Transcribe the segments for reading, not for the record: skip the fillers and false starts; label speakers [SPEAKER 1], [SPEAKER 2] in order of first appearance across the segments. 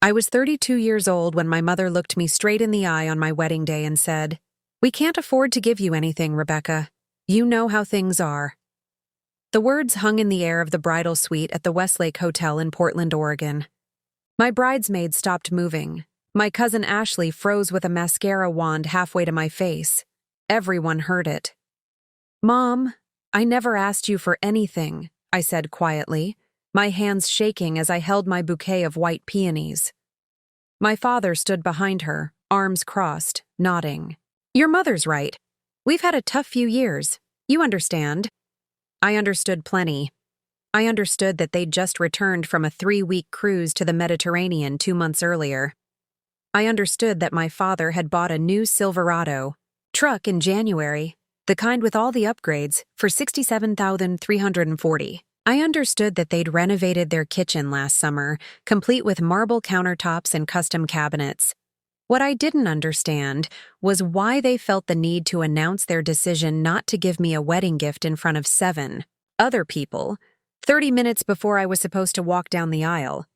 [SPEAKER 1] I was 32 years old when my mother looked me straight in the eye on my wedding day and said, "We can't afford to give you anything, Rebecca. You know how things are." The words hung in the air of the bridal suite at the Westlake Hotel in Portland, Oregon. My bridesmaids stopped moving. My cousin Ashley froze with a mascara wand halfway to my face. Everyone heard it. "Mom, I never asked you for anything," I said quietly, my hands shaking as I held my bouquet of white peonies. My father stood behind her, arms crossed, nodding. "Your mother's right. We've had a tough few years. You understand." I understood plenty. I understood that they'd just returned from a 3-week cruise to the Mediterranean 2 months earlier. I understood that my father had bought a new Silverado truck in January, the kind with all the upgrades, for $67,340. I understood that they'd renovated their kitchen last summer, complete with marble countertops and custom cabinets. What I didn't understand was why they felt the need to announce their decision not to give me a wedding gift in front of 7 other people, 30 minutes before I was supposed to walk down the aisle.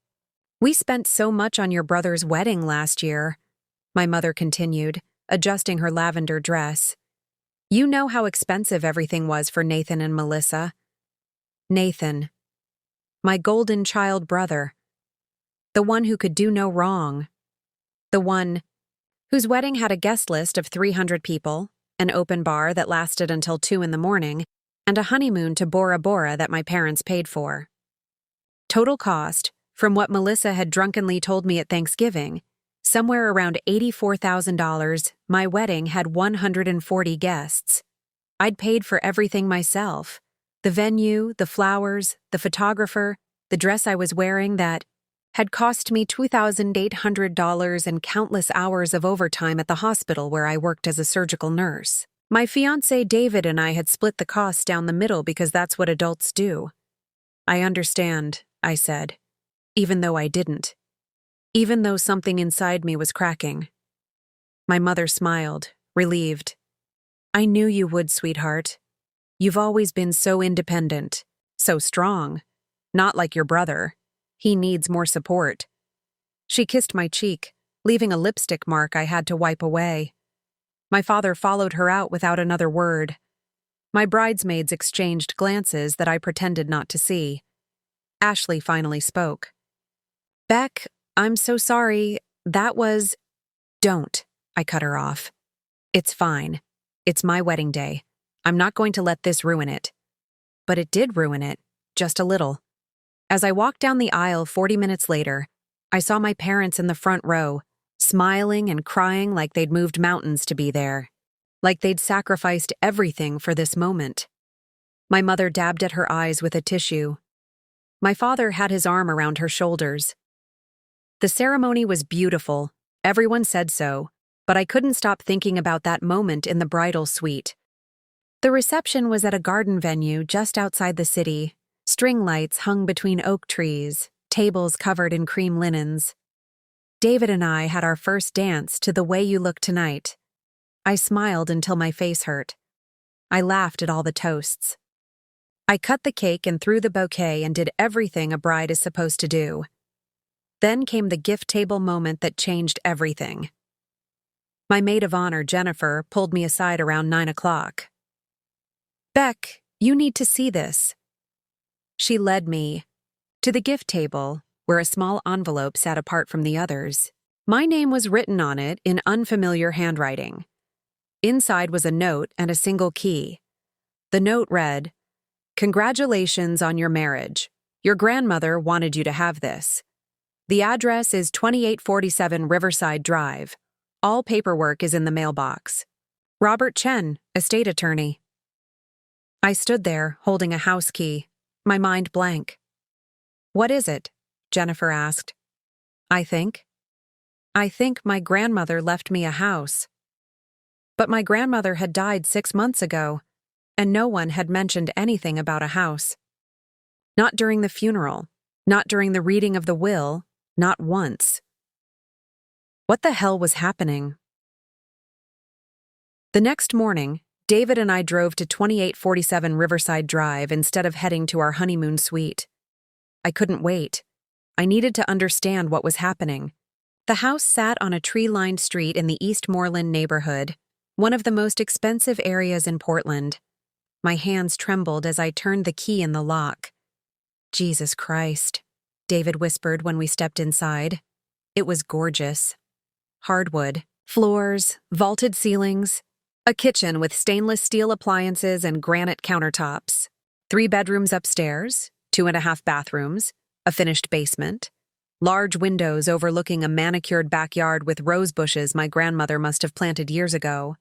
[SPEAKER 1] "We spent so much on your brother's wedding last year," my mother continued, adjusting her lavender dress. "You know how expensive everything was for Nathan and Melissa." Nathan. My golden child brother. The one who could do no wrong. The one whose wedding had a guest list of 300 people, an open bar that lasted until 2 in the morning, and a honeymoon to Bora Bora that my parents paid for. Total cost, from what Melissa had drunkenly told me at Thanksgiving, somewhere around $84,000. My wedding had 140 guests. I'd paid for everything myself. The venue, the flowers, the photographer, the dress I was wearing that had cost me $2,800 and countless hours of overtime at the hospital where I worked as a surgical nurse. My fiancé David and I had split the costs down the middle because that's what adults do. "I understand," I said, even though I didn't. Even though something inside me was cracking. My mother smiled, relieved. "I knew you would, sweetheart. You've always been so independent, so strong. Not like your brother. He needs more support." She kissed my cheek, leaving a lipstick mark I had to wipe away. My father followed her out without another word. My bridesmaids exchanged glances that I pretended not to see. Ashley finally spoke. "Beck, I'm so sorry. That was—" "Don't," I cut her off. "It's fine. It's my wedding day. I'm not going to let this ruin it." But it did ruin it, just a little. As I walked down the aisle 40 minutes later, I saw my parents in the front row, smiling and crying like they'd moved mountains to be there, like they'd sacrificed everything for this moment. My mother dabbed at her eyes with a tissue. My father had his arm around her shoulders. The ceremony was beautiful, everyone said so, but I couldn't stop thinking about that moment in the bridal suite. The reception was at a garden venue just outside the city. String lights hung between oak trees, tables covered in cream linens. David and I had our first dance to The Way You Look Tonight. I smiled until my face hurt. I laughed at all the toasts. I cut the cake and threw the bouquet and did everything a bride is supposed to do. Then came the gift table moment that changed everything. My maid of honor, Jennifer, pulled me aside around 9 o'clock. "Beck, you need to see this." She led me to the gift table, where a small envelope sat apart from the others. My name was written on it in unfamiliar handwriting. Inside was a note and a single key. The note read, "Congratulations on your marriage. Your grandmother wanted you to have this. The address is 2847 Riverside Drive. All paperwork is in the mailbox. Robert Chen, estate attorney." I stood there, holding a house key, my mind blank. "What is it?" Jennifer asked. I think my grandmother left me a house. But my grandmother had died 6 months ago, and no one had mentioned anything about a house. Not during the funeral, not during the reading of the will, not once. What the hell was happening? The next morning, David and I drove to 2847 Riverside Drive instead of heading to our honeymoon suite. I couldn't wait. I needed to understand what was happening. The house sat on a tree-lined street in the Eastmoreland neighborhood, one of the most expensive areas in Portland. My hands trembled as I turned the key in the lock. "Jesus Christ," David whispered when we stepped inside. It was gorgeous. Hardwood, floors, vaulted ceilings, a kitchen with stainless steel appliances and granite countertops, 3 bedrooms upstairs, 2.5 bathrooms, a finished basement, large windows overlooking a manicured backyard with rose bushes my grandmother must have planted years ago.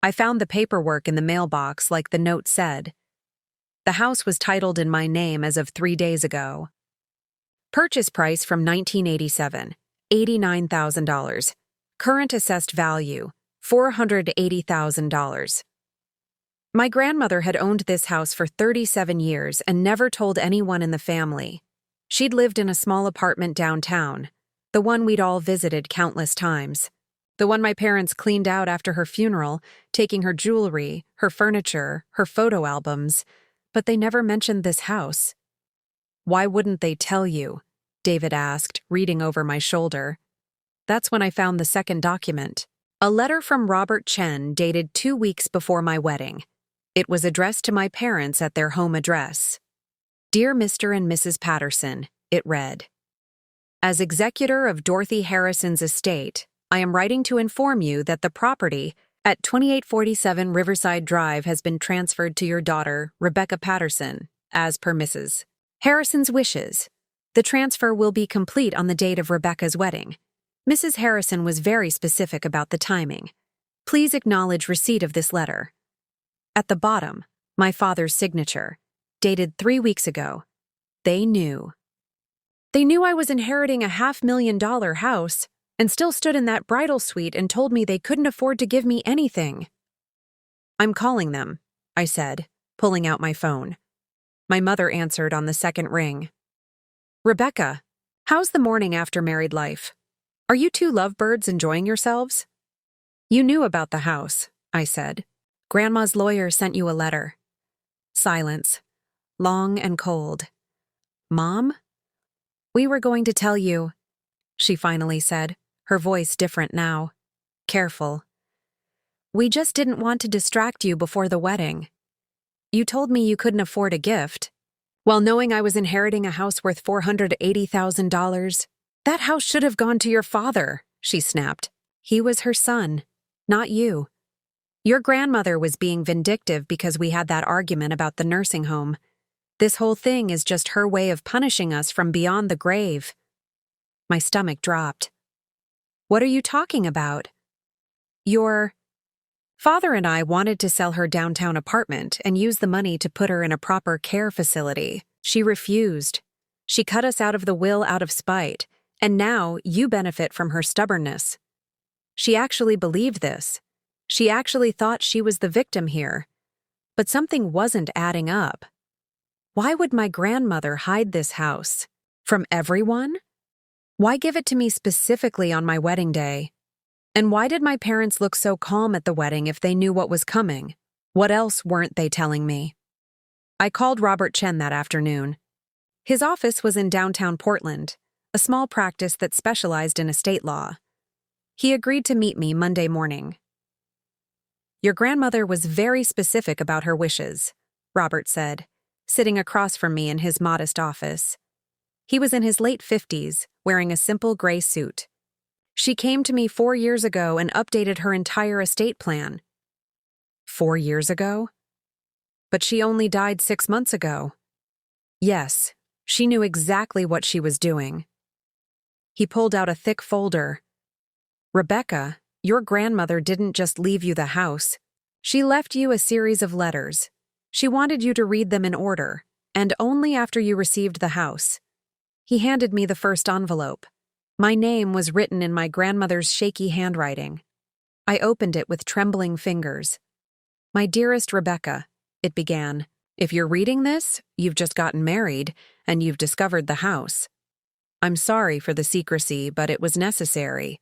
[SPEAKER 1] I found the paperwork in the mailbox like the note said. The house was titled in my name as of 3 days ago. Purchase price from 1987, $89,000. Current assessed value, $480,000. My grandmother had owned this house for 37 years and never told anyone in the family. She'd lived in a small apartment downtown, the one we'd all visited countless times, the one my parents cleaned out after her funeral, taking her jewelry, her furniture, her photo albums, but they never mentioned this house. "Why wouldn't they tell you?" David asked, reading over my shoulder. That's when I found the second document, a letter from Robert Chen dated 2 weeks before my wedding. It was addressed to my parents at their home address. "Dear Mr. and Mrs. Patterson," it read. "As executor of Dorothy Harrison's estate, I am writing to inform you that the property at 2847 Riverside Drive has been transferred to your daughter, Rebecca Patterson, as per Mrs. Harrison's wishes. The transfer will be complete on the date of Rebecca's wedding. Mrs. Harrison was very specific about the timing. Please acknowledge receipt of this letter." At the bottom, my father's signature, dated 3 weeks ago. They knew. They knew I was inheriting a $500,000 house and still stood in that bridal suite and told me they couldn't afford to give me anything. "I'm calling them," I said, pulling out my phone. My mother answered on the second ring. "Rebecca, how's the morning after married life? Are you two lovebirds enjoying yourselves?" "You knew about the house," I said. "Grandma's lawyer sent you a letter." Silence, long and cold. "Mom? We were going to tell you," she finally said, her voice different now. Careful. "We just didn't want to distract you before the wedding. You told me you couldn't afford a gift. While knowing I was inheriting a house worth $480,000, that house should have gone to your father," she snapped. "He was her son, not you. Your grandmother was being vindictive because we had that argument about the nursing home. This whole thing is just her way of punishing us from beyond the grave." My stomach dropped. "What are you talking about?" "Your father and I wanted to sell her downtown apartment and use the money to put her in a proper care facility. She refused. She cut us out of the will out of spite, and now you benefit from her stubbornness. She actually believed this. She actually thought she was the victim here. But something wasn't adding up. Why would my grandmother hide this house? From everyone? Why give it to me specifically on my wedding day? And why did my parents look so calm at the wedding if they knew what was coming? What else weren't they telling me? I called Robert Chen that afternoon. His office was in downtown Portland, a small practice that specialized in estate law. He agreed to meet me Monday morning. "Your grandmother was very specific about her wishes," Robert said, sitting across from me in his modest office. He was in his late 50s, wearing a simple gray suit. "She came to me 4 years ago and updated her entire estate plan." 4 years ago? But she only died 6 months ago. Yes, she knew exactly what she was doing. He pulled out a thick folder. "Rebecca, your grandmother didn't just leave you the house. She left you a series of letters. She wanted you to read them in order, and only after you received the house." He handed me the first envelope. My name was written in my grandmother's shaky handwriting. I opened it with trembling fingers. "My dearest Rebecca," it began, "if you're reading this, you've just gotten married, and you've discovered the house. I'm sorry for the secrecy, but it was necessary.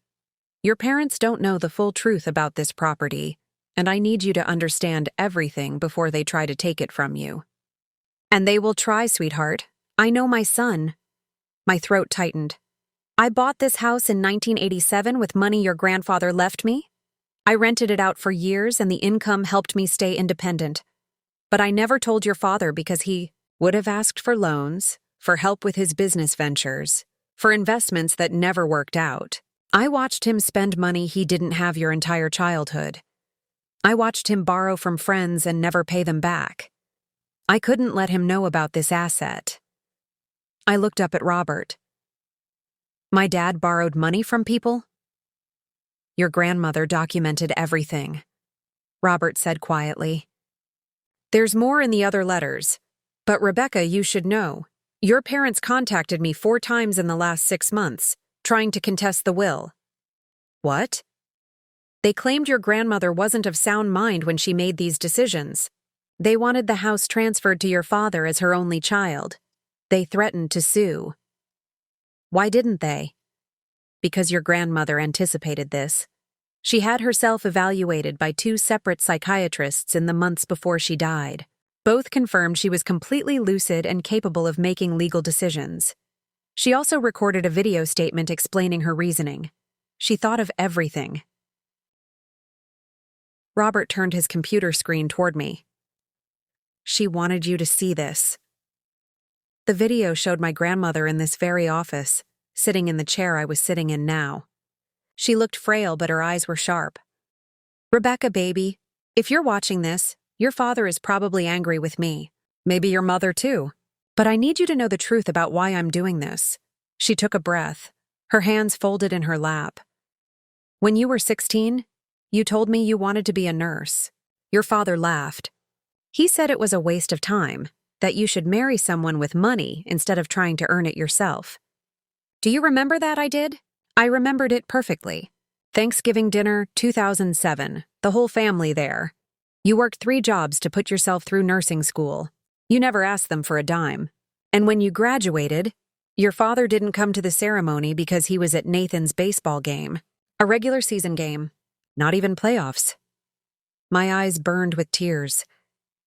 [SPEAKER 1] Your parents don't know the full truth about this property, and I need you to understand everything before they try to take it from you." "And they will try, sweetheart. I know my son." My throat tightened. I bought this house in 1987 with money your grandfather left me. I rented it out for years and the income helped me stay independent. But I never told your father because he would have asked for loans, for help with his business ventures, for investments that never worked out. I watched him spend money he didn't have your entire childhood. I watched him borrow from friends and never pay them back. I couldn't let him know about this asset. I looked up at Robert. My dad borrowed money from people? Your grandmother documented everything, Robert said quietly. There's more in the other letters. But Rebecca, you should know. Your parents contacted me 4 times in the last 6 months, trying to contest the will. What? They claimed your grandmother wasn't of sound mind when she made these decisions. They wanted the house transferred to your father as her only child. They threatened to sue. Why didn't they? Because your grandmother anticipated this. She had herself evaluated by 2 separate psychiatrists in the months before she died. Both confirmed she was completely lucid and capable of making legal decisions. She also recorded a video statement explaining her reasoning. She thought of everything. Robert turned his computer screen toward me. She wanted you to see this. The video showed my grandmother in this very office, sitting in the chair I was sitting in now. She looked frail, but her eyes were sharp. Rebecca, baby, if you're watching this, your father is probably angry with me. Maybe your mother too. But I need you to know the truth about why I'm doing this. She took a breath, her hands folded in her lap. When you were 16, you told me you wanted to be a nurse. Your father laughed. He said it was a waste of time, that you should marry someone with money instead of trying to earn it yourself. Do you remember that I did? I remembered it perfectly. Thanksgiving dinner, 2007, the whole family there. You worked 3 jobs to put yourself through nursing school. You never asked them for a dime. And when you graduated, your father didn't come to the ceremony because he was at Nathan's baseball game. A regular season game. Not even playoffs. My eyes burned with tears.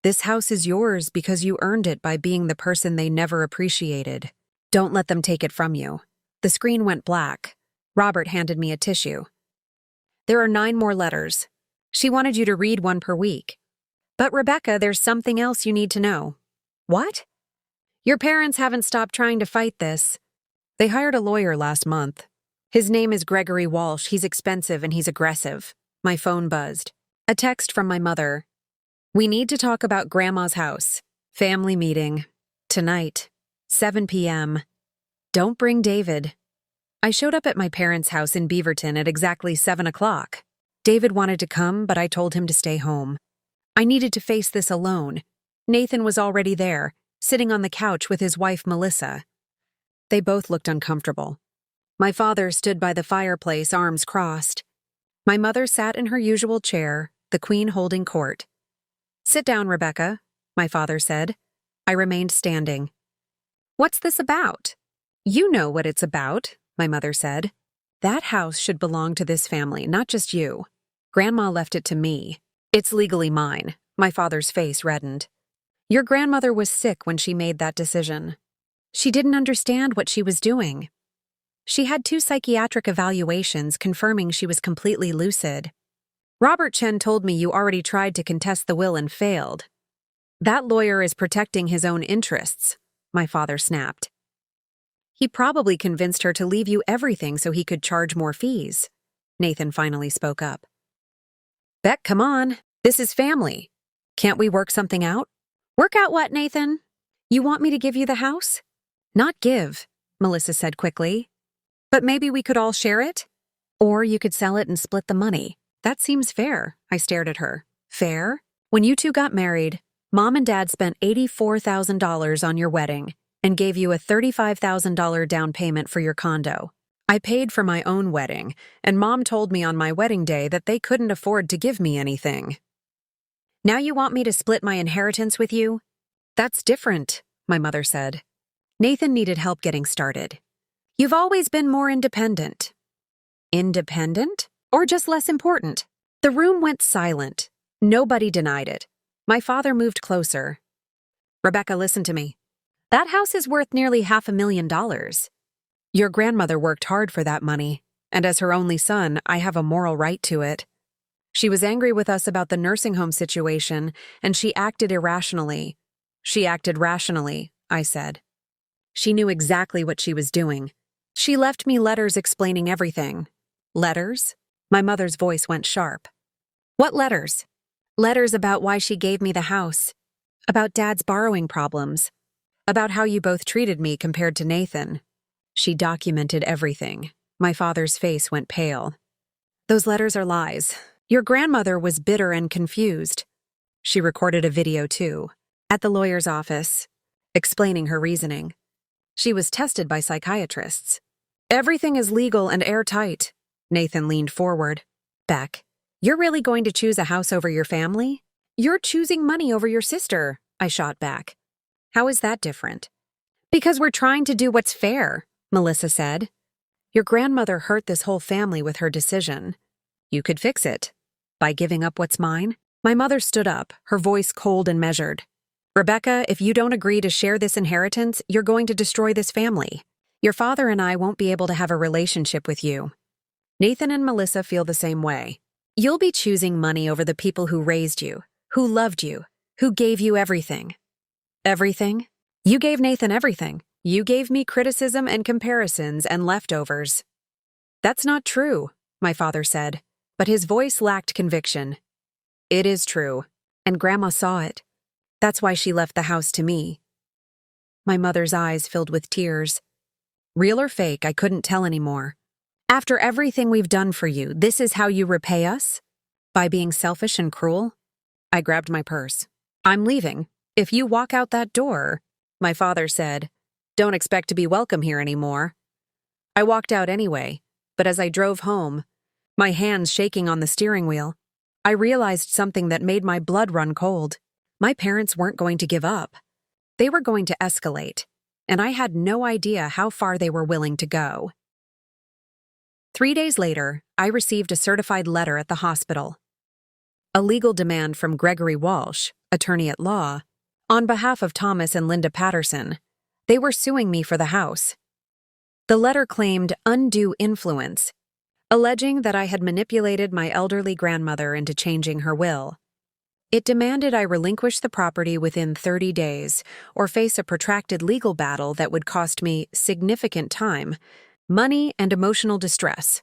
[SPEAKER 1] This house is yours because you earned it by being the person they never appreciated. Don't let them take it from you. The screen went black. Robert handed me a tissue. There are 9 more letters. She wanted you to read 1 per week. But Rebecca, there's something else you need to know. What? Your parents haven't stopped trying to fight this. They hired a lawyer last month. His name is Gregory Walsh. He's expensive and he's aggressive. My phone buzzed. A text from my mother. We need to talk about Grandma's house. Family meeting. Tonight. 7 p.m. Don't bring David. I showed up at my parents' house in Beaverton at exactly 7 o'clock. David wanted to come, but I told him to stay home. I needed to face this alone. Nathan was already there, sitting on the couch with his wife Melissa. They both looked uncomfortable. My father stood by the fireplace, arms crossed. My mother sat in her usual chair, the queen holding court. Sit down, Rebecca, my father said. I remained standing. What's this about? You know what it's about, my mother said. That house should belong to this family, not just you. Grandma left it to me. It's legally mine. My father's face reddened. Your grandmother was sick when she made that decision. She didn't understand what she was doing. She had 2 psychiatric evaluations confirming she was completely lucid. Robert Chen told me you already tried to contest the will and failed. That lawyer is protecting his own interests, my father snapped. He probably convinced her to leave you everything so he could charge more fees. Nathan finally spoke up. Beck, come on. This is family. Can't we work something out? Work out what, Nathan? You want me to give you the house? Not give, Melissa said quickly. But maybe we could all share it? Or you could sell it and split the money. That seems fair, I stared at her. Fair? When you 2 got married, Mom and Dad spent $84,000 on your wedding and gave you a $35,000 down payment for your condo. I paid for my own wedding, and Mom told me on my wedding day that they couldn't afford to give me anything. Now you want me to split my inheritance with you? That's different, my mother said. Nathan needed help getting started. You've always been more independent. Independent? Or just less important? The room went silent. Nobody denied it. My father moved closer. Rebecca, listen to me. That house is worth nearly $500,000. Your grandmother worked hard for that money, and as her only son, I have a moral right to it. She was angry with us about the nursing home situation, and she acted irrationally. She acted rationally, I said. She knew exactly what she was doing. She left me letters explaining everything. Letters? My mother's voice went sharp. What letters? Letters about why she gave me the house. About Dad's borrowing problems. About how you both treated me compared to Nathan. She documented everything. My father's face went pale. Those letters are lies. Your grandmother was bitter and confused. She recorded a video too, at the lawyer's office, explaining her reasoning. She was tested by psychiatrists. Everything is legal and airtight. Nathan leaned forward. Beck, you're really going to choose a house over your family? You're choosing money over your sister, I shot back. How is that different? Because we're trying to do what's fair, Melissa said. Your grandmother hurt this whole family with her decision. You could fix it. By giving up what's mine? My mother stood up, her voice cold and measured. Rebecca, if you don't agree to share this inheritance, you're going to destroy this family. Your father and I won't be able to have a relationship with you. Nathan and Melissa feel the same way. You'll be choosing money over the people who raised you, who loved you, who gave you everything. Everything? You gave Nathan everything. You gave me criticism and comparisons and leftovers. That's not true, my father said, but his voice lacked conviction. It is true, and Grandma saw it. That's why she left the house to me. My mother's eyes filled with tears. Real or fake, I couldn't tell anymore. After everything we've done for you, this is how you repay us? By being selfish and cruel? I grabbed my purse. I'm leaving. If you walk out that door, my father said, don't expect to be welcome here anymore. I walked out anyway, but as I drove home, my hands shaking on the steering wheel, I realized something that made my blood run cold. My parents weren't going to give up. They were going to escalate, and I had no idea how far they were willing to go. 3 days later, I received a certified letter at the hospital. A legal demand from Gregory Walsh, attorney at law, on behalf of Thomas and Linda Patterson. They were suing me for the house. The letter claimed undue influence, alleging that I had manipulated my elderly grandmother into changing her will. It demanded I relinquish the property within 30 days or face a protracted legal battle that would cost me significant time, money, and emotional distress.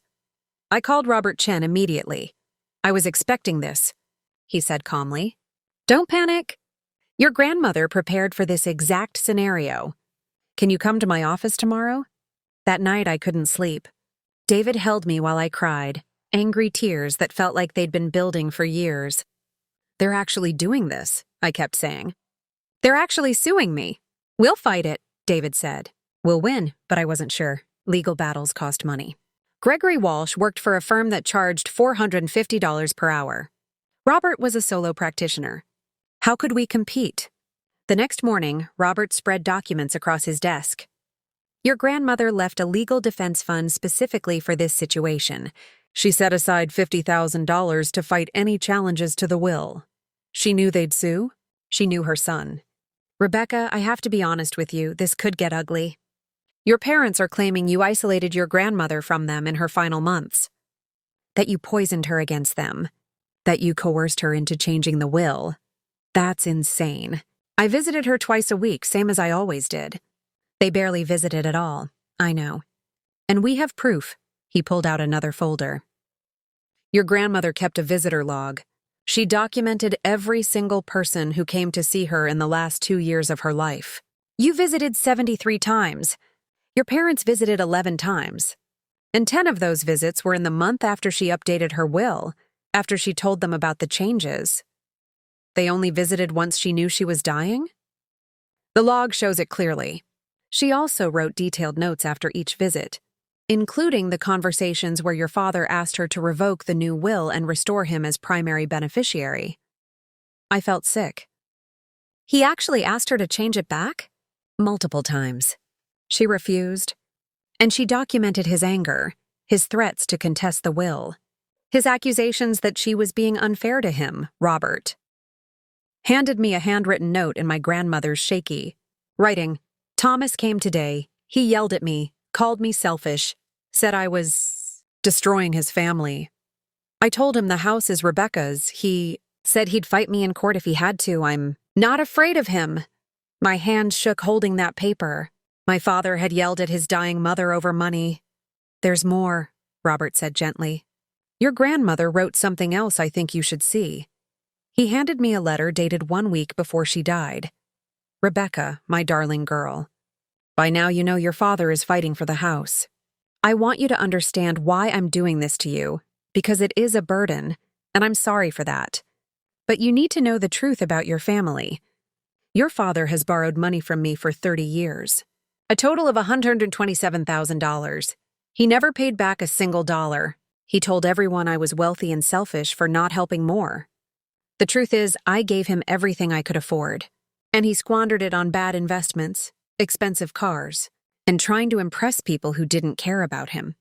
[SPEAKER 1] I called Robert Chen immediately. I was expecting this, he said calmly. Don't panic. Your grandmother prepared for this exact scenario. Can you come to my office tomorrow? That night I couldn't sleep. David held me while I cried, angry tears that felt like they'd been building for years. They're actually doing this, I kept saying. They're actually suing me. We'll fight it, David said. We'll win, but I wasn't sure. Legal battles cost money. Gregory Walsh worked for a firm that charged $450 per hour. Robert was a solo practitioner. How could we compete? The next morning, Robert spread documents across his desk. Your grandmother left a legal defense fund specifically for this situation. She set aside $50,000 to fight any challenges to the will. She knew they'd sue. She knew her son. Rebecca, I have to be honest with you, this could get ugly. Your parents are claiming you isolated your grandmother from them in her final months. That you poisoned her against them. That you coerced her into changing the will. That's insane. I visited her twice a week, same as I always did. They barely visited at all, I know. And we have proof. He pulled out another folder. Your grandmother kept a visitor log. She documented every single person who came to see her in the last 2 years of her life. You visited 73 times. Your parents visited 11 times. And 10 of those visits were in the month after she updated her will, after she told them about the changes. They only visited once she knew she was dying? The log shows it clearly. She also wrote detailed notes after each visit, including the conversations where your father asked her to revoke the new will and restore him as primary beneficiary. I felt sick. He actually asked her to change it back? Multiple times. She refused. And she documented his anger, his threats to contest the will, his accusations that she was being unfair to him, Robert. Handed me a handwritten note in my grandmother's shaky, writing, Thomas came today. He yelled at me, called me selfish, said I was destroying his family. I told him the house is Rebecca's. He said he'd fight me in court if he had to. I'm not afraid of him. My hand shook holding that paper. My father had yelled at his dying mother over money. There's more, Robert said gently. Your grandmother wrote something else I think you should see. He handed me a letter dated 1 week before she died. Rebecca, my darling girl. By now you know your father is fighting for the house. I want you to understand why I'm doing this to you, because it is a burden, and I'm sorry for that. But you need to know the truth about your family. Your father has borrowed money from me for 30 years. A total of $127,000. He never paid back a single dollar. He told everyone I was wealthy and selfish for not helping more. The truth is, I gave him everything I could afford, and he squandered it on bad investments, expensive cars, and trying to impress people who didn't care about him.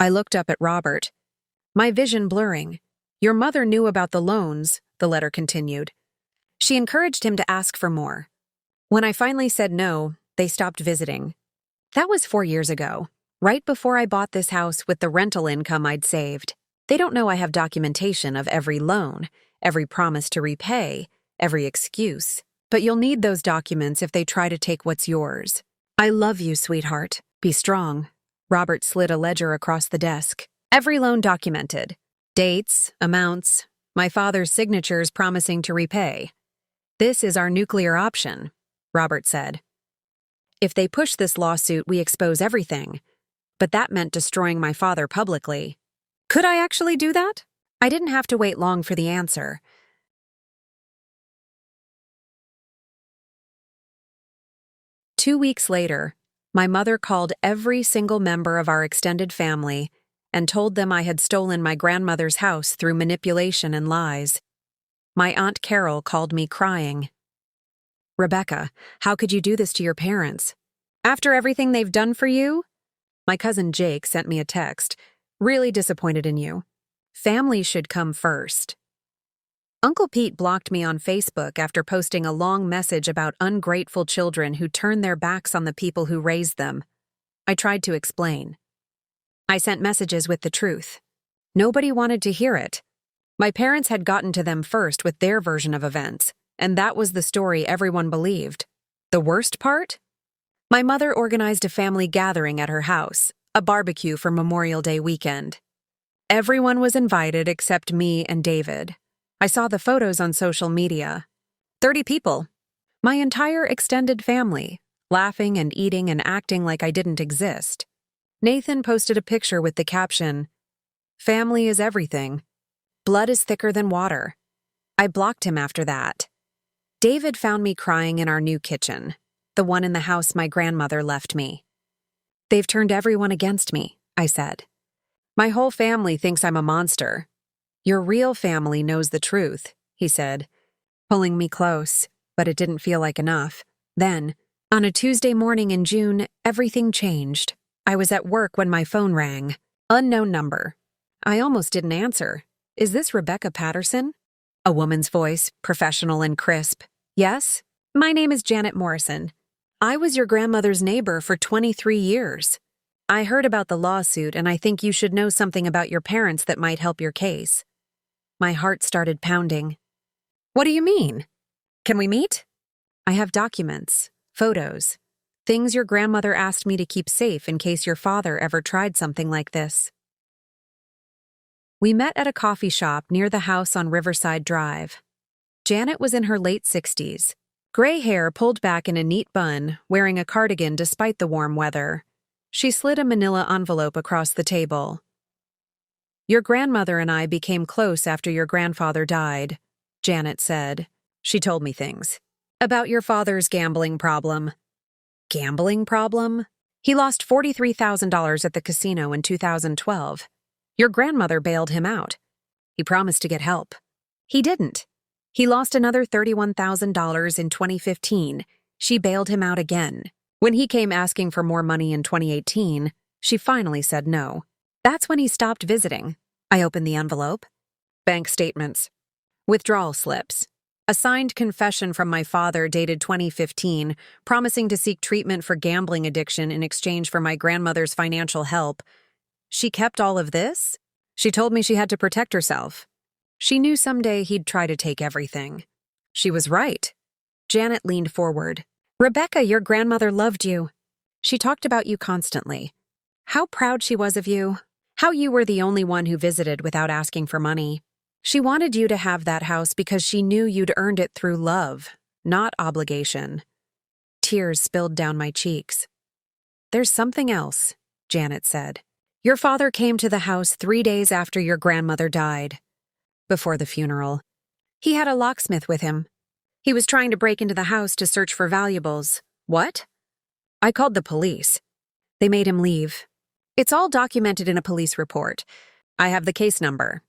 [SPEAKER 1] I looked up at Robert, my vision blurring. Your mother knew about the loans, the letter continued. She encouraged him to ask for more. When I finally said no, they stopped visiting. That was 4 years ago, right before I bought this house with the rental income I'd saved. They don't know I have documentation of every loan, every promise to repay, every excuse. But you'll need those documents if they try to take what's yours. I love you, sweetheart. Be strong. Robert slid a ledger across the desk. Every loan documented. Dates, amounts, my father's signatures promising to repay. This is our nuclear option, Robert said. If they push this lawsuit, we expose everything. But that meant destroying my father publicly. Could I actually do that? I didn't have to wait long for the answer. 2 weeks later, my mother called every single member of our extended family and told them I had stolen my grandmother's house through manipulation and lies. My Aunt Carol called me crying. Rebecca, how could you do this to your parents? After everything they've done for you? My cousin Jake sent me a text, really disappointed in you. Family should come first. Uncle Pete blocked me on Facebook after posting a long message about ungrateful children who turn their backs on the people who raised them. I tried to explain. I sent messages with the truth. Nobody wanted to hear it. My parents had gotten to them first with their version of events, and that was the story everyone believed. The worst part? My mother organized a family gathering at her house, a barbecue for Memorial Day weekend. Everyone was invited except me and David. I saw the photos on social media. 30 people. My entire extended family, laughing and eating and acting like I didn't exist. Nathan posted a picture with the caption, "Family is everything. Blood is thicker than water." I blocked him after that. David found me crying in our new kitchen, the one in the house my grandmother left me. They've turned everyone against me, I said. My whole family thinks I'm a monster. Your real family knows the truth, he said, pulling me close, but it didn't feel like enough. Then, on a Tuesday morning in June, everything changed. I was at work when my phone rang. Unknown number. I almost didn't answer. Is this Rebecca Patterson? A woman's voice, professional and crisp. Yes? My name is Janet Morrison. I was your grandmother's neighbor for 23 years. I heard about the lawsuit and I think you should know something about your parents that might help your case. My heart started pounding. What do you mean? Can we meet? I have documents, photos, things your grandmother asked me to keep safe in case your father ever tried something like this. We met at a coffee shop near the house on Riverside Drive. Janet was in her late 60s, gray hair pulled back in a neat bun, wearing a cardigan despite the warm weather. She slid a manila envelope across the table. Your grandmother and I became close after your grandfather died, Janet said. She told me things. About your father's gambling problem. Gambling problem? He lost $43,000 at the casino in 2012. Your grandmother bailed him out. He promised to get help. He didn't. He lost another $31,000 in 2015. She bailed him out again. When he came asking for more money in 2018, she finally said no. That's when he stopped visiting. I opened the envelope. Bank statements. Withdrawal slips. A signed confession from my father dated 2015, promising to seek treatment for gambling addiction in exchange for my grandmother's financial help. She kept all of this? She told me she had to protect herself. She knew someday he'd try to take everything. She was right. Janet leaned forward. Rebecca, your grandmother loved you. She talked about you constantly. How proud she was of you. How you were the only one who visited without asking for money. She wanted you to have that house because she knew you'd earned it through love, not obligation. Tears spilled down my cheeks. There's something else, Janet said. Your father came to the house 3 days after your grandmother died. Before the funeral. He had a locksmith with him. He was trying to break into the house to search for valuables. What? I called the police. They made him leave. It's all documented in a police report. I have the case number.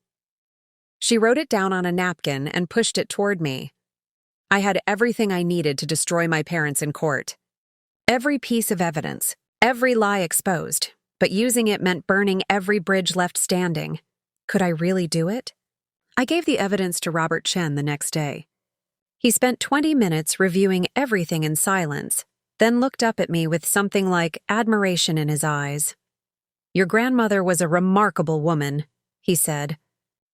[SPEAKER 1] She wrote it down on a napkin and pushed it toward me. I had everything I needed to destroy my parents in court. Every piece of evidence, every lie exposed, but using it meant burning every bridge left standing. Could I really do it? I gave the evidence to Robert Chen the next day. He spent 20 minutes reviewing everything in silence, then looked up at me with something like admiration in his eyes. Your grandmother was a remarkable woman, he said.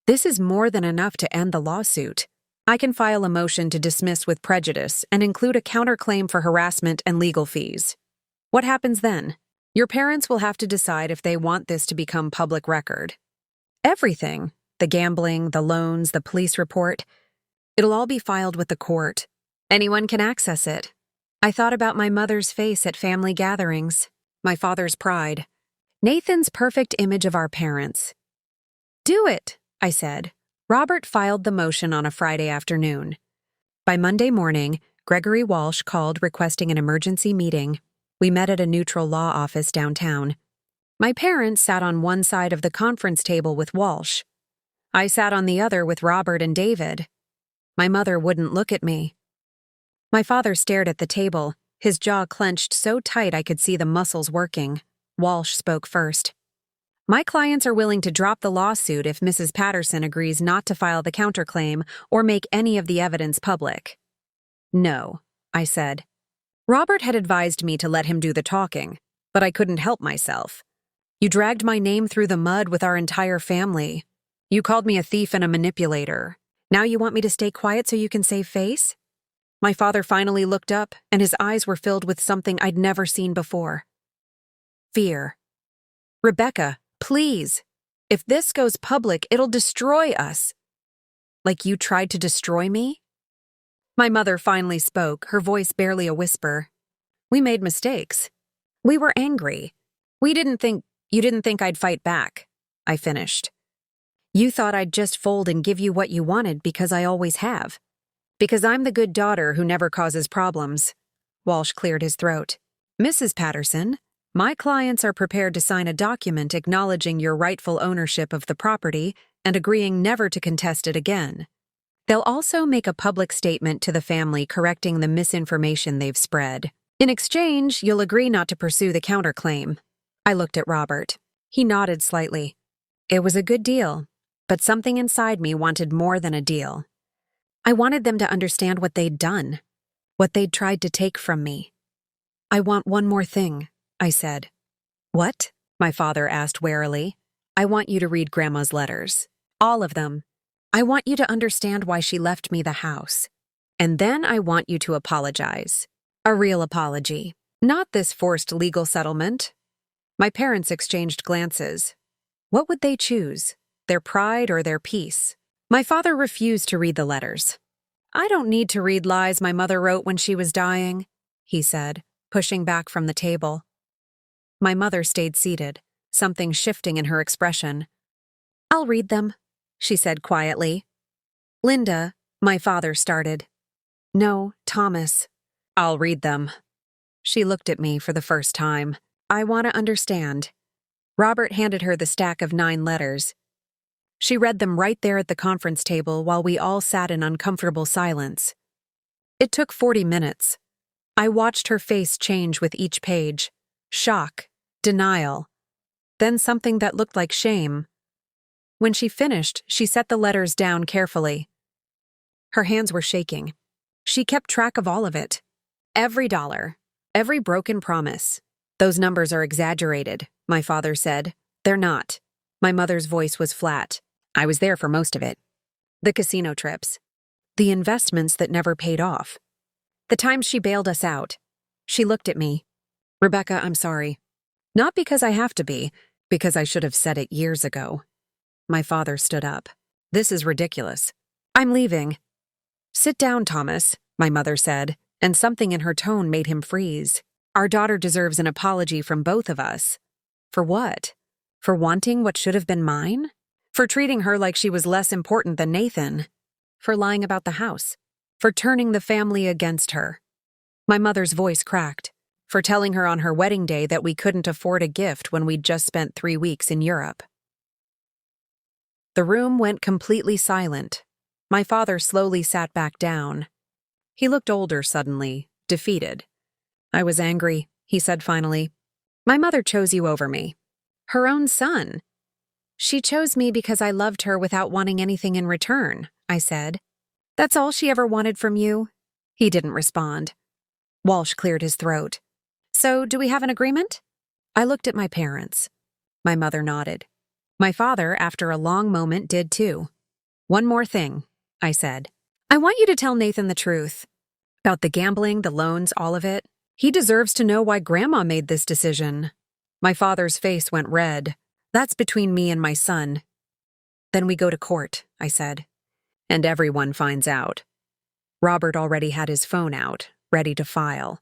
[SPEAKER 1] This is more than enough to end the lawsuit. I can file a motion to dismiss with prejudice and include a counterclaim for harassment and legal fees. What happens then? Your parents will have to decide if they want this to become public record. Everything, the gambling, the loans, the police report, it'll all be filed with the court. Anyone can access it. I thought about my mother's face at family gatherings, my father's pride, Nathan's perfect image of our parents. Do it, I said. Robert filed the motion on a Friday afternoon. By Monday morning, Gregory Walsh called requesting an emergency meeting. We met at a neutral law office downtown. My parents sat on one side of the conference table with Walsh. I sat on the other with Robert and David. My mother wouldn't look at me. My father stared at the table, his jaw clenched so tight I could see the muscles working. Walsh spoke first. My clients are willing to drop the lawsuit if Mrs. Patterson agrees not to file the counterclaim or make any of the evidence public. No, I said. Robert had advised me to let him do the talking, but I couldn't help myself. You dragged my name through the mud with our entire family. You called me a thief and a manipulator. Now you want me to stay quiet so you can save face? My father finally looked up, and his eyes were filled with something I'd never seen before. Fear. Rebecca, please. If this goes public, it'll destroy us. Like you tried to destroy me? My mother finally spoke, her voice barely a whisper. We made mistakes. We were angry. You didn't think I'd fight back, I finished. You thought I'd just fold and give you what you wanted because I always have. Because I'm the good daughter who never causes problems. Walsh cleared his throat. Mrs. Patterson, my clients are prepared to sign a document acknowledging your rightful ownership of the property and agreeing never to contest it again. They'll also make a public statement to the family correcting the misinformation they've spread. In exchange, you'll agree not to pursue the counterclaim. I looked at Robert. He nodded slightly. It was a good deal, but something inside me wanted more than a deal. I wanted them to understand what they'd done, what they'd tried to take from me. I want one more thing, I said. What? My father asked warily. I want you to read Grandma's letters. All of them. I want you to understand why she left me the house. And then I want you to apologize. A real apology. Not this forced legal settlement. My parents exchanged glances. What would they choose? Their pride or their peace? My father refused to read the letters. I don't need to read lies my mother wrote when she was dying, he said, pushing back from the table. My mother stayed seated, something shifting in her expression. I'll read them, she said quietly. Linda, my father started. No, Thomas. I'll read them. She looked at me for the first time. I want to understand. Robert handed her the stack of 9 letters. She read them right there at the conference table while we all sat in uncomfortable silence. It took 40 minutes. I watched her face change with each page. Shock, denial, then something that looked like shame. When she finished, she set the letters down carefully. Her hands were shaking. She kept track of all of it. Every dollar. Every broken promise. Those numbers are exaggerated, my father said. They're not. My mother's voice was flat. I was there for most of it. The casino trips. The investments that never paid off. The times she bailed us out. She looked at me. Rebecca, I'm sorry. Not because I have to be, because I should have said it years ago. My father stood up. This is ridiculous. I'm leaving. Sit down, Thomas, my mother said, and something in her tone made him freeze. Our daughter deserves an apology from both of us. For what? For wanting what should have been mine? For treating her like she was less important than Nathan? For lying about the house? For turning the family against her? My mother's voice cracked. For telling her on her wedding day that we couldn't afford a gift when we'd just spent 3 weeks in Europe. The room went completely silent. My father slowly sat back down. He looked older suddenly, defeated. I was angry, he said finally. My mother chose you over me. Her own son. She chose me because I loved her without wanting anything in return, I said. That's all she ever wanted from you? He didn't respond. Walsh cleared his throat. So, do we have an agreement? I looked at my parents. My mother nodded. My father, after a long moment, did too. One more thing, I said. I want you to tell Nathan the truth. About the gambling, the loans, all of it. He deserves to know why Grandma made this decision. My father's face went red. That's between me and my son. Then we go to court, I said. And everyone finds out. Robert already had his phone out, ready to file.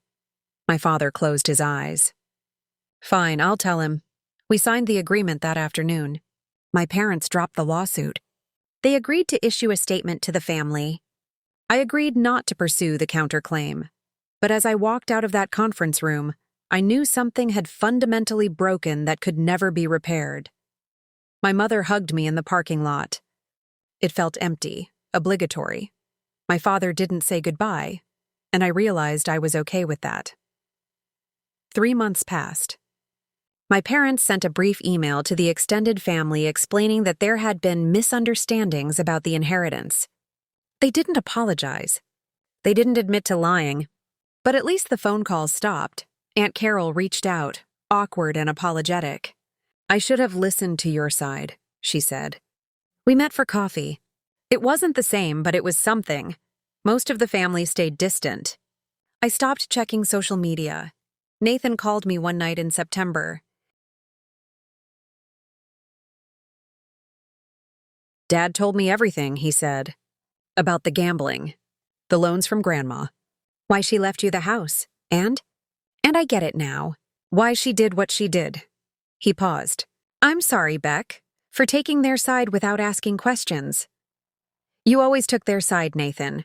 [SPEAKER 1] My father closed his eyes. Fine, I'll tell him. We signed the agreement that afternoon. My parents dropped the lawsuit. They agreed to issue a statement to the family. I agreed not to pursue the counterclaim. But as I walked out of that conference room, I knew something had fundamentally broken that could never be repaired. My mother hugged me in the parking lot. It felt empty, obligatory. My father didn't say goodbye, and I realized I was okay with that. 3 months passed. My parents sent a brief email to the extended family explaining that there had been misunderstandings about the inheritance. They didn't apologize. They didn't admit to lying. But at least the phone calls stopped. Aunt Carol reached out, awkward and apologetic. I should have listened to your side, she said. We met for coffee. It wasn't the same, but it was something. Most of the family stayed distant. I stopped checking social media. Nathan called me one night in September. Dad told me everything, he said. About the gambling. The loans from Grandma. Why she left you the house. And I get it now. Why she did what she did. He paused. I'm sorry, Beck, for taking their side without asking questions. You always took their side, Nathan.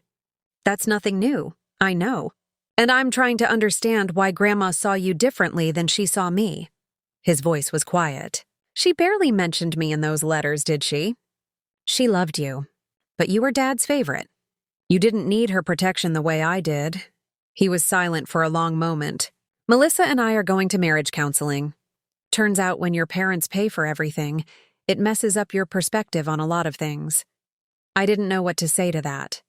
[SPEAKER 1] That's nothing new, I know. And I'm trying to understand why Grandma saw you differently than she saw me. His voice was quiet. She barely mentioned me in those letters, did she? She loved you, but you were Dad's favorite. You didn't need her protection the way I did. He was silent for a long moment. Melissa and I are going to marriage counseling. Turns out when your parents pay for everything, it messes up your perspective on a lot of things. I didn't know what to say to that.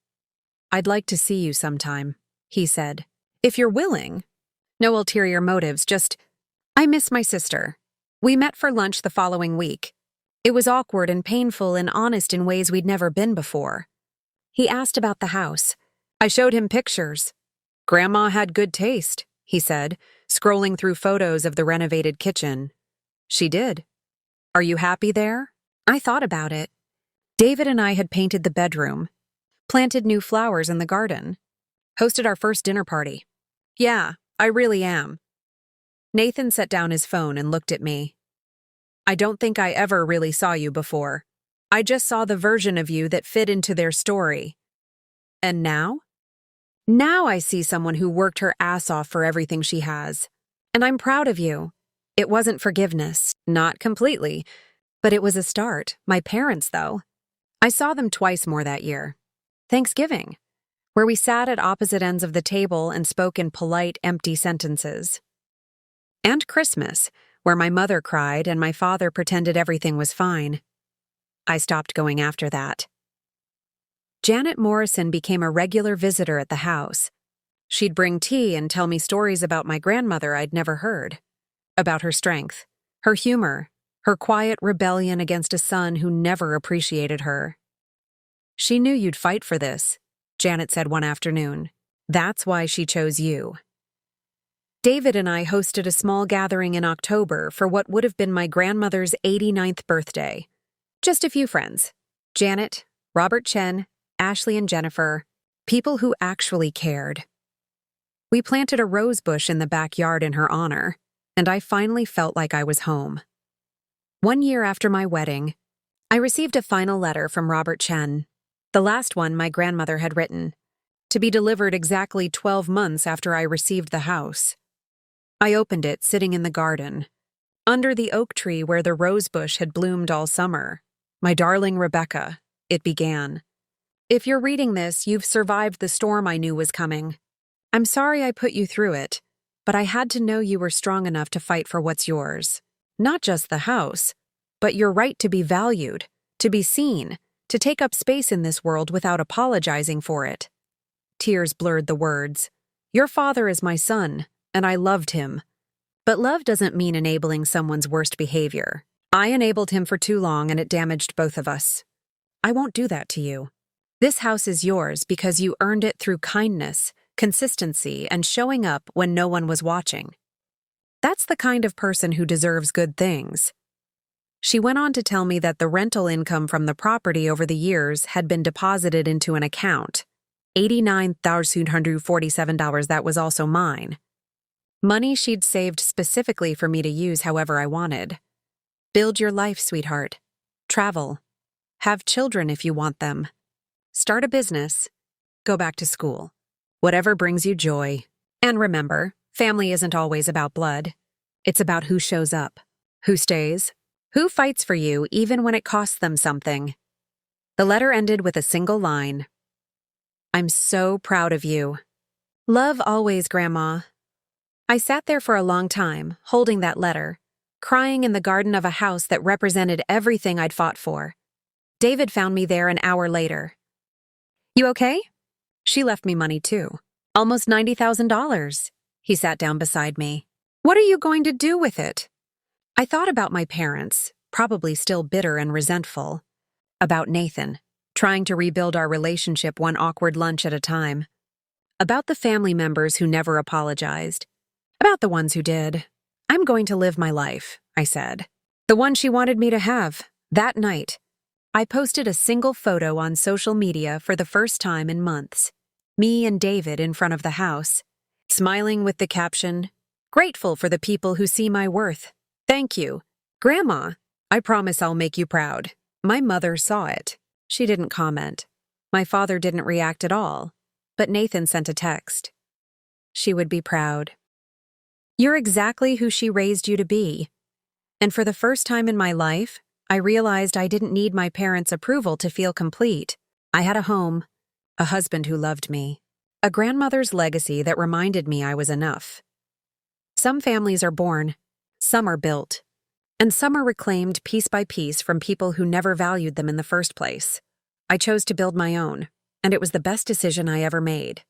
[SPEAKER 1] I'd like to see you sometime, he said. If you're willing. No ulterior motives, just, I miss my sister. We met for lunch the following week. It was awkward and painful and honest in ways we'd never been before. He asked about the house. I showed him pictures. Grandma had good taste, he said, scrolling through photos of the renovated kitchen. She did. Are you happy there? I thought about it. David and I had painted the bedroom, planted new flowers in the garden, hosted our first dinner party. Yeah, I really am. Nathan set down his phone and looked at me. I don't think I ever really saw you before. I just saw the version of you that fit into their story. And now? Now I see someone who worked her ass off for everything she has. And I'm proud of you. It wasn't forgiveness, not completely, but it was a start. My parents, though. I saw them twice more that year. Thanksgiving, where we sat at opposite ends of the table and spoke in polite, empty sentences. And Christmas, where my mother cried and my father pretended everything was fine. I stopped going after that. Janet Morrison became a regular visitor at the house. She'd bring tea and tell me stories about my grandmother I'd never heard. About her strength, her humor, her quiet rebellion against a son who never appreciated her. "She knew you'd fight for this," Janet said one afternoon. "That's why she chose you." David and I hosted a small gathering in October for what would have been my grandmother's 89th birthday. Just a few friends: Janet, Robert Chen, Ashley and Jennifer, people who actually cared. We planted a rose bush in the backyard in her honor, and I finally felt like I was home. 1 year after my wedding, I received a final letter from Robert Chen, the last one my grandmother had written, to be delivered exactly 12 months after I received the house. I opened it sitting in the garden, under the oak tree where the rose bush had bloomed all summer. "My darling Rebecca," it began. "If you're reading this, you've survived the storm I knew was coming. I'm sorry I put you through it, but I had to know you were strong enough to fight for what's yours. Not just the house, but your right to be valued, to be seen, to take up space in this world without apologizing for it." Tears blurred the words. "Your father is my son, and I loved him. But love doesn't mean enabling someone's worst behavior. I enabled him for too long and it damaged both of us. I won't do that to you. This house is yours because you earned it through kindness, consistency, and showing up when no one was watching. That's the kind of person who deserves good things." She went on to tell me that the rental income from the property over the years had been deposited into an account. $89,247, that was also mine. Money she'd saved specifically for me to use however I wanted. Build your life, sweetheart. Travel. Have children if you want them. Start a business. Go back to school. Whatever brings you joy. And remember, family isn't always about blood. It's about who shows up, who stays, who fights for you even when it costs them something. The letter ended with a single line. "I'm so proud of you. Love always, Grandma." I sat there for a long time, holding that letter, crying in the garden of a house that represented everything I'd fought for. David found me there an hour later. "You okay?" She left me money too. Almost $90,000. He sat down beside me. "What are you going to do with it?" I thought about my parents, probably still bitter and resentful. About Nathan, trying to rebuild our relationship one awkward lunch at a time. About the family members who never apologized. About the ones who did. "I'm going to live my life," I said. The one she wanted me to have. That night, I posted a single photo on social media for the first time in months. Me and David in front of the house, smiling with the caption, "Grateful for the people who see my worth. Thank you. Grandma, I promise I'll make you proud." My mother saw it. She didn't comment. My father didn't react at all, but Nathan sent a text. She would be proud. You're exactly who she raised you to be. And for the first time in my life, I realized I didn't need my parents' approval to feel complete. I had a home, a husband who loved me, a grandmother's legacy that reminded me I was enough. Some families are born, some are built, and some are reclaimed piece by piece from people who never valued them in the first place. I chose to build my own, and it was the best decision I ever made.